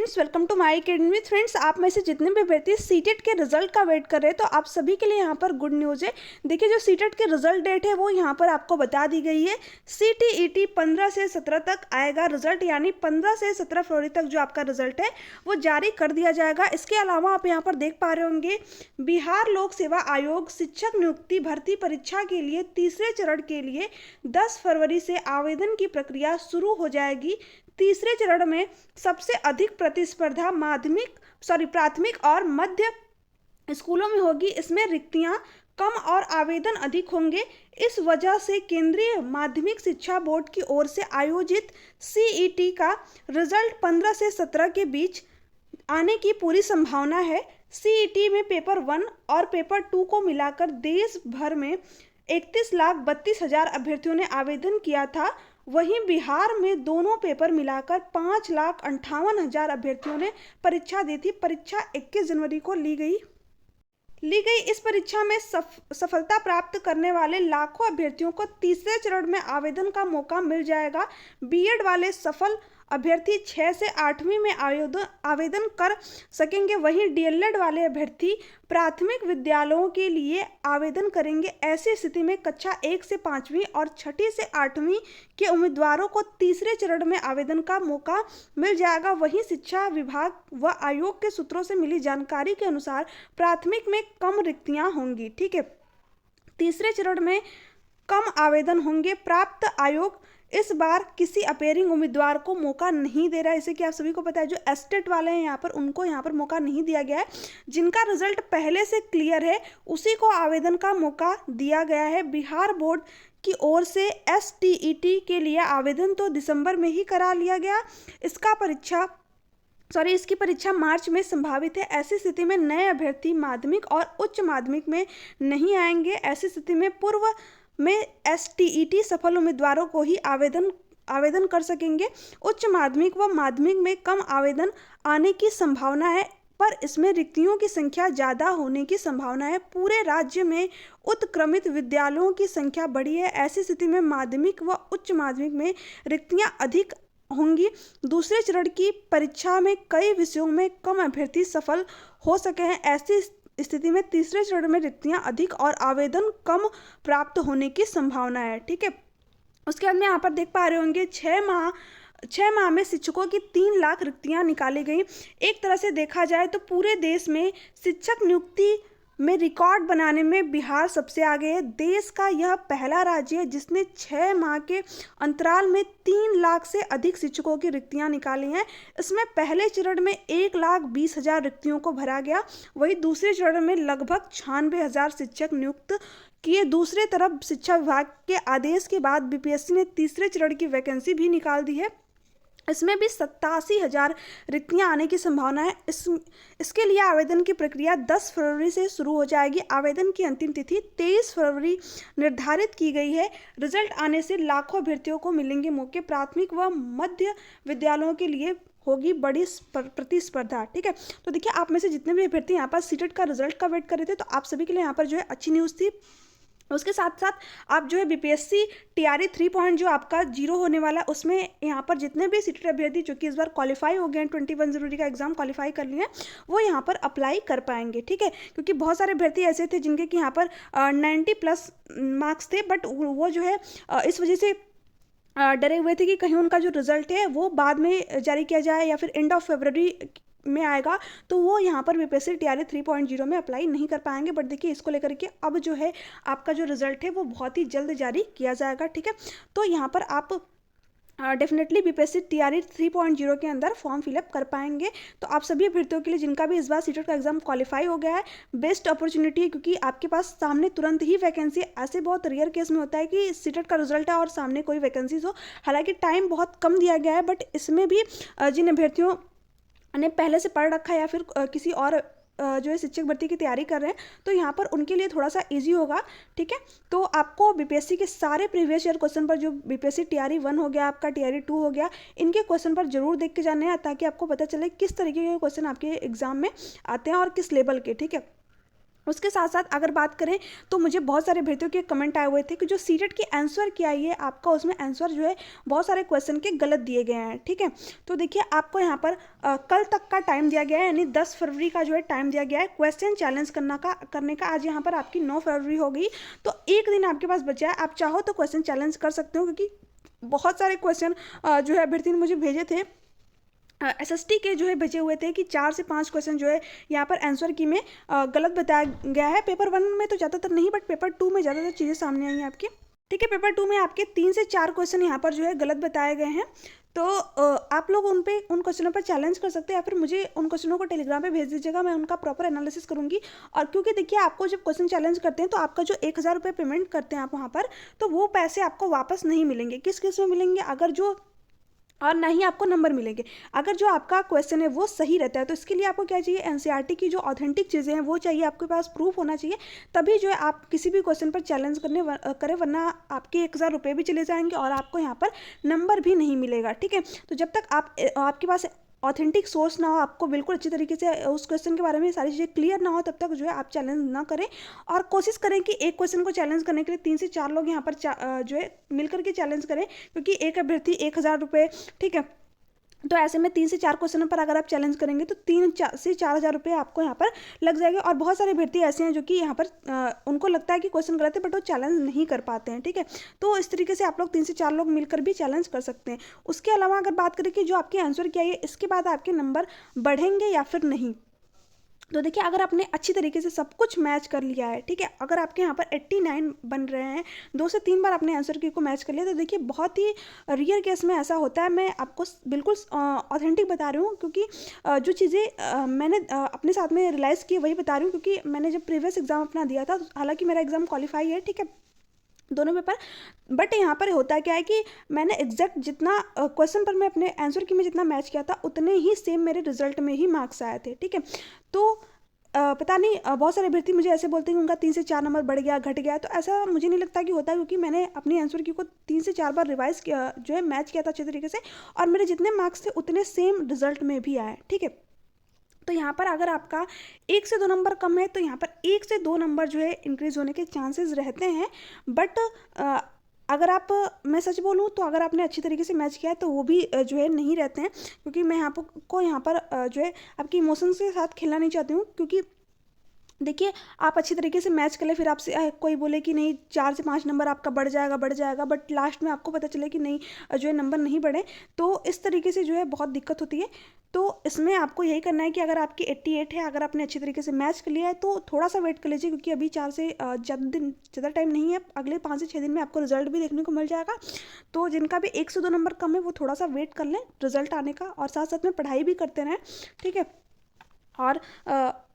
Friends, welcome to my academy. Friends, आप में से जितने भी अभ्यर्थी सीटेट के रिजल्ट का वेट कर रहे हैं तो आप सभी के लिए यहाँ पर गुड न्यूज़ है। देखिए, जो सीटेट के रिजल्ट डेट है वो यहाँ पर आपको बता दी गई है। सीटीईटी 15 से 17 तक आएगा रिजल्ट, यानी 15 से 17 फरवरी तक जो आपका रिजल्ट है वो जारी कर दिया जाएगा। इसके अलावा आप यहाँ पर देख पा रहे होंगे, बिहार लोक सेवा आयोग शिक्षक नियुक्ति भर्ती परीक्षा के लिए तीसरे चरण के लिए 10 फरवरी से आवेदन की प्रक्रिया शुरू हो जाएगी। तीसरे चरण में सबसे अधिक प्रतिस्पर्धा प्राथमिक और मध्य स्कूलों में होगी। इसमें रिक्तियां कम और आवेदन अधिक होंगे। इस वजह से केंद्रीय माध्यमिक शिक्षा बोर्ड की ओर से आयोजित सीईटी का रिजल्ट 15 से 17 के बीच आने की पूरी संभावना है। सीईटी में पेपर 1 और पेपर 2 को मिलाकर देश भर में 31,32,000 अभ्यर्थियों ने आवेदन किया था। वहीं बिहार में दोनों पेपर मिलाकर 5,58,000 अभ्यर्थियों ने परीक्षा दी थी। परीक्षा 21 जनवरी को ली गई। इस परीक्षा में सफलता प्राप्त करने वाले लाखों अभ्यर्थियों को तीसरे चरण में आवेदन का मौका मिल जाएगा। बीएड वाले सफल अभ्यर्थी 6 से 8वीं में आवेदन कर सकेंगे। वहीं डीएलएड वाले अभ्यर्थी प्राथमिक विद्यालयों के लिए आवेदन करेंगे। ऐसी स्थिति में कक्षा 1 से 5वीं और 6ठी से 8वीं के उम्मीदवारों को तीसरे चरण में आवेदन का मौका मिल जाएगा। वहीं शिक्षा विभाग व आयोग के सूत्रों से मिली जानकारी के अनुसार प्राथमिक में कम रिक्तियां होंगी। ठीक है, तीसरे चरण में कम आवेदन होंगे। प्राप्त आयोग इस बार किसी अपेयरिंग उम्मीदवार को मौका नहीं दे रहा है। इसे कि आप सभी को पता है, जो एस्टेट वाले हैं यहाँ पर उनको यहाँ पर मौका नहीं दिया गया है। जिनका रिजल्ट पहले से क्लियर है उसी को आवेदन का मौका दिया गया है। बिहार बोर्ड की ओर से एसटीईटी के लिए आवेदन तो दिसंबर में ही करा लिया गया। इसकी परीक्षा मार्च में संभावित है। ऐसी स्थिति में नए अभ्यर्थी माध्यमिक और उच्च माध्यमिक में नहीं आएंगे। ऐसी स्थिति में पूर्व में एसटीईटी सफल उम्मीदवारों को ही आवेदन कर सकेंगे। उच्च माध्यमिक व माध्यमिक में कम आवेदन आने की संभावना है, पर इसमें रिक्तियों की संख्या ज़्यादा होने की संभावना है। पूरे राज्य में उत्क्रमित विद्यालयों की संख्या बढ़ी है। ऐसी स्थिति में माध्यमिक व उच्च माध्यमिक में रिक्तियां अधिक होंगी। दूसरे चरण की परीक्षा में कई विषयों में कम अभ्यर्थी सफल हो सके हैं। ऐसी स्थिति में तीसरे चरण में रिक्तियां अधिक और आवेदन कम प्राप्त होने की संभावना है। ठीक है, उसके बाद में यहाँ पर देख पा रहे होंगे 6 माह में शिक्षकों की 3 लाख रिक्तियां निकाली गई। एक तरह से देखा जाए तो पूरे देश में शिक्षक नियुक्ति में रिकॉर्ड बनाने में बिहार सबसे आगे है। देश का यह पहला राज्य है जिसने 6 माह के अंतराल में 3 लाख से अधिक शिक्षकों की रिक्तियां निकाली हैं। इसमें पहले चरण में 1,20,000 रिक्तियों को भरा गया। वहीं दूसरे चरण में लगभग 96,000 शिक्षक नियुक्त किए। दूसरी तरफ शिक्षा विभाग के आदेश के बाद बीपीएससी ने तीसरे चरण की वैकेंसी भी निकाल दी है। इसमें भी 87,000 रिक्तियां आने की संभावना है। इसके लिए आवेदन की प्रक्रिया 10 फरवरी से शुरू हो जाएगी। आवेदन की अंतिम तिथि 23 फरवरी निर्धारित की गई है। रिजल्ट आने से लाखों अभ्यर्थियों को मिलेंगे मौके। प्राथमिक व मध्य विद्यालयों के लिए होगी बड़ी प्रतिस्पर्धा। ठीक है, तो देखिए, आप में से जितने भी अभ्यर्थी यहाँ पर सीटेट का रिजल्ट का वेट कर रहे थे तो आप सभी के लिए यहाँ पर जो है अच्छी न्यूज़ थी। उसके साथ साथ आप जो है बीपीएससी टीआरई 3 जो आपका 0 होने वाला है, उसमें यहाँ पर जितने भी सीटेट अभ्यर्थी जो कि इस बार क्वालिफाई हो गए हैं, 21 जनवरी का एग्जाम क्वालिफाई कर लिए हैं, वो यहाँ पर अप्लाई कर पाएंगे। ठीक है, क्योंकि बहुत सारे अभ्यर्थी ऐसे थे जिनके कि यहाँ पर 90+ मार्क्स थे, बट वो जो है इस वजह से डरे हुए थे कि कहीं उनका जो रिजल्ट है वो बाद में जारी किया जाए या फिर एंड ऑफ फरवरी में आएगा, तो वो यहाँ पर बीपीएससी टीआरई 3.0 में अप्लाई नहीं कर पाएंगे। बट देखिए, इसको लेकर के अब जो है आपका जो रिजल्ट है वो बहुत ही जल्द जारी किया जाएगा। ठीक है, तो यहाँ पर आप डेफिनेटली बीपीएससी टीआरई 3.0 के अंदर फॉर्म फिलअप कर पाएंगे। तो आप सभी अभ्यर्थियों के लिए जिनका भी इस बार सीटेट का एग्जाम क्वालिफाई हो गया है, बेस्ट अपॉर्चुनिटी है, क्योंकि आपके पास सामने तुरंत ही वैकेंसी। ऐसे बहुत रेयर केस में होता है कि सीटेट का रिजल्ट है और सामने कोई वैकेंसीज हो। हालांकि टाइम बहुत कम दिया गया है, बट इसमें भी जिन अभ्यर्थियों ने पहले से पढ़ रखा है या फिर किसी और जो है शिक्षक भर्ती की तैयारी कर रहे हैं, तो यहाँ पर उनके लिए थोड़ा सा इजी होगा। ठीक है, तो आपको बीपीएससी के सारे प्रीवियस ईयर क्वेश्चन पर, जो बीपीएससी टीआरई 1 हो गया, आपका टीआरई 2 हो गया, इनके क्वेश्चन पर जरूर देख के जाने हैं, ताकि आपको पता चले किस तरीके के क्वेश्चन आपके एग्जाम में आते हैं और किस लेवल के। ठीक है, उसके साथ साथ अगर बात करें तो मुझे बहुत सारे अभ्यर्थियों के कमेंट आए हुए थे कि जो सीटेट की आंसर की आई है आपका, उसमें आंसर जो है बहुत सारे क्वेश्चन के गलत दिए गए हैं। ठीक है, तो देखिए आपको यहाँ पर कल तक का टाइम दिया गया है, यानी 10 फरवरी का जो है टाइम दिया गया है क्वेश्चन चैलेंज करने का। आज यहाँ पर आपकी 9 फरवरी हो गई, तो एक दिन आपके पास बचा है। आप चाहो तो क्वेश्चन चैलेंज कर सकते हो, क्योंकि बहुत सारे क्वेश्चन जो है अभ्यर्थी ने मुझे भेजे थे, एसएसटी के जो है बचे हुए थे कि 4 से 5 क्वेश्चन जो है यहाँ पर आंसर की में गलत बताया गया है। पेपर 1 में तो ज़्यादातर नहीं, बट पेपर 2 में ज़्यादातर चीज़ें सामने आई हैं आपकी। ठीक है, पेपर 2 में आपके 3 से 4 क्वेश्चन यहाँ पर जो है गलत बताए गए हैं। तो आप लोग उन क्वेश्चनों पर चैलेंज कर सकते हैं, या फिर मुझे उन क्वेश्चनों को टेलीग्राम पे भेज दीजिएगा, मैं उनका प्रॉपर एनालिसिस करूंगी। और क्योंकि देखिए आपको जब क्वेश्चन चैलेंज करते हैं तो आपका जो 1000 रुपये पेमेंट करते हैं आप वहाँ पर, तो वो पैसे आपको वापस नहीं मिलेंगे। किस किस में मिलेंगे, अगर जो, और ना ही आपको नंबर मिलेंगे अगर जो आपका क्वेश्चन है वो सही रहता है। तो इसके लिए आपको क्या चाहिए, एनसीईआरटी की जो ऑथेंटिक चीज़ें हैं वो चाहिए, आपके पास प्रूफ होना चाहिए, तभी जो है आप किसी भी क्वेश्चन पर चैलेंज करें, वरना आपके 1000 रुपये भी चले जाएंगे और आपको यहाँ पर नंबर भी नहीं मिलेगा। ठीक है, तो जब तक आपके पास ऑथेंटिक सोर्स ना हो, आपको बिल्कुल अच्छी तरीके से उस क्वेश्चन के बारे में सारी चीज़ें क्लियर ना हो, तब तक जो है आप चैलेंज ना करें। और कोशिश करें कि एक क्वेश्चन को चैलेंज करने के लिए 3 से 4 लोग यहाँ पर जो है मिलकर के चैलेंज करें, क्योंकि एक अभ्यर्थी 1000 रुपये, ठीक है, तो ऐसे में 3 से 4 क्वेश्चनों पर अगर आप चैलेंज करेंगे तो 3 से 4000 रुपये आपको यहाँ पर लग जाएंगे। और बहुत सारे अभ्यर्थी ऐसे हैं जो कि यहाँ पर उनको लगता है कि क्वेश्चन गलत है, बट वो चैलेंज नहीं कर पाते हैं। ठीक है, तो इस तरीके से आप लोग 3 से 4 लोग मिलकर भी चैलेंज कर सकते हैं। उसके अलावा अगर बात करें कि जो आपके आंसर क्या है, इसके बाद आपके नंबर बढ़ेंगे या फिर नहीं, तो देखिए अगर आपने अच्छी तरीके से सब कुछ मैच कर लिया है, ठीक है, अगर आपके यहाँ पर 89 बन रहे हैं, 2 से 3 बार आपने आंसर की को मैच कर लिया, तो देखिए बहुत ही रियर केस में ऐसा होता है। मैं आपको बिल्कुल ऑथेंटिक बता रही हूँ, क्योंकि जो चीज़ें मैंने अपने साथ में रियलाइज़ की वही बता रही हूँ, क्योंकि मैंने जब प्रीवियस एग्जाम अपना दिया था, हालांकि मेरा एग्जाम क्वालिफाई है, ठीक है, दोनों पेपर, बट यहाँ पर होता क्या है कि मैंने एग्जैक्ट जितना क्वेश्चन पर मैं अपने आंसर की में जितना मैच किया था, उतने ही सेम मेरे रिजल्ट में ही मार्क्स आए थे। ठीक है, तो पता नहीं बहुत सारे अभ्यर्थी मुझे ऐसे बोलते हैं कि उनका 3 से 4 नंबर बढ़ गया, घट गया, तो ऐसा मुझे नहीं लगता कि होता है, क्योंकि मैंने अपनी आंसर की को 3 से 4 बार रिवाइज किया, जो है मैच किया था अच्छे तरीके से, और मेरे जितने मार्क्स थे उतने सेम रिजल्ट में भी आए। ठीक है, तो यहाँ पर अगर आपका 1 से 2 नंबर कम है, तो यहाँ पर 1 से 2 नंबर जो है इंक्रीज होने के चांसेस रहते हैं। बट अगर आप, मैं सच बोलूँ तो अगर आपने अच्छी तरीके से मैच किया है तो वो भी जो है नहीं रहते हैं, क्योंकि मैं यहाँ पर जो है आपकी इमोशंस के साथ खेलना नहीं चाहती हूँ। क्योंकि देखिए आप अच्छी तरीके से मैच कर ले, फिर आपसे कोई बोले कि नहीं 4 से 5 नंबर आपका बढ़ जाएगा, बट लास्ट में आपको पता चले कि नहीं जो है नंबर नहीं बढ़े, तो इस तरीके से जो है बहुत दिक्कत होती है। तो इसमें आपको यही करना है कि अगर आपकी 88 है, अगर आपने अच्छी तरीके से मैच कर लिया है, तो थोड़ा सा वेट कर लीजिए, क्योंकि अभी 4 से ज़्यादा टाइम नहीं है, अगले 5 से 6 दिन में आपको रिजल्ट भी देखने को मिल जाएगा। तो जिनका भी 1 से 2 नंबर कम है वो थोड़ा सा वेट कर लें रिजल्ट आने का, और साथ साथ में पढ़ाई भी करते रहें। ठीक है, और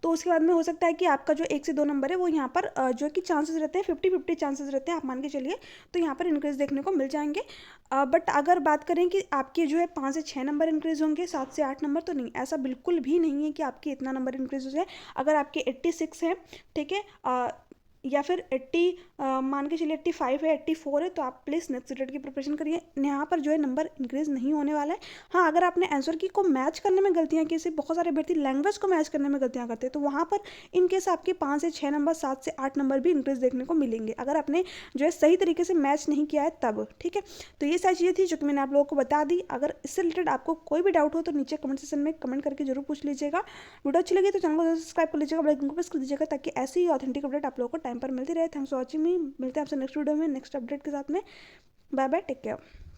तो उसके बाद में हो सकता है कि आपका जो 1 से 2 नंबर है वो यहाँ पर जो कि चांसेस रहते हैं 50-50 चांसेस रहते हैं, आप मान के चलिए, तो यहाँ पर इंक्रीज देखने को मिल जाएंगे। बट अगर बात करें कि आपके जो है 5 से 6 नंबर इंक्रीज होंगे, 7 से 8 नंबर तो नहीं, ऐसा बिल्कुल भी नहीं है कि आपके इतना नंबर इंक्रीज हो जाए। अगर आपके 86 है, ठीक है, या फिर 80 मान के चलिए 85 है, 84 है, तो आप प्लीज़ नेक्स्ट सीटेट की प्रिपरेशन करिए, यहाँ पर जो है नंबर इंक्रीज नहीं होने वाला है। हाँ, अगर आपने आंसर की को मैच करने में गलतियाँ की, जैसे बहुत सारे अभ्यर्थी लैंग्वेज को मैच करने में गलतियाँ करते हैं, तो वहाँ पर इन केस आपके 5 से 6 नंबर, 7 से 8 नंबर भी इंक्रीज देखने को मिलेंगे, अगर आपने जो है सही तरीके से मैच नहीं किया है तब। ठीक है, तो ये सारी चीज़ें थी जो कि मैंने आप लोगों को बता दी। अगर इससे रिलेटेड आपको कोई भी डाउट हो तो नीचे कमेंट सेक्शन में कमेंट करके जरूर पूछ लीजिएगा। वीडियो अच्छी लगी तो चैनल को सब्सक्राइब कर लीजिएगा, बेल आइकन को प्रेस कर दीजिएगा, ताकि ऐसी ही ऑथेंटिक अपडेट आप लोगों को टाइम पर मिलती रहे। थैंक्स फॉर वॉचिंग मी, मिलते हैं आपसे नेक्स्ट वीडियो में नेक्स्ट अपडेट के साथ में। Bye bye, take care.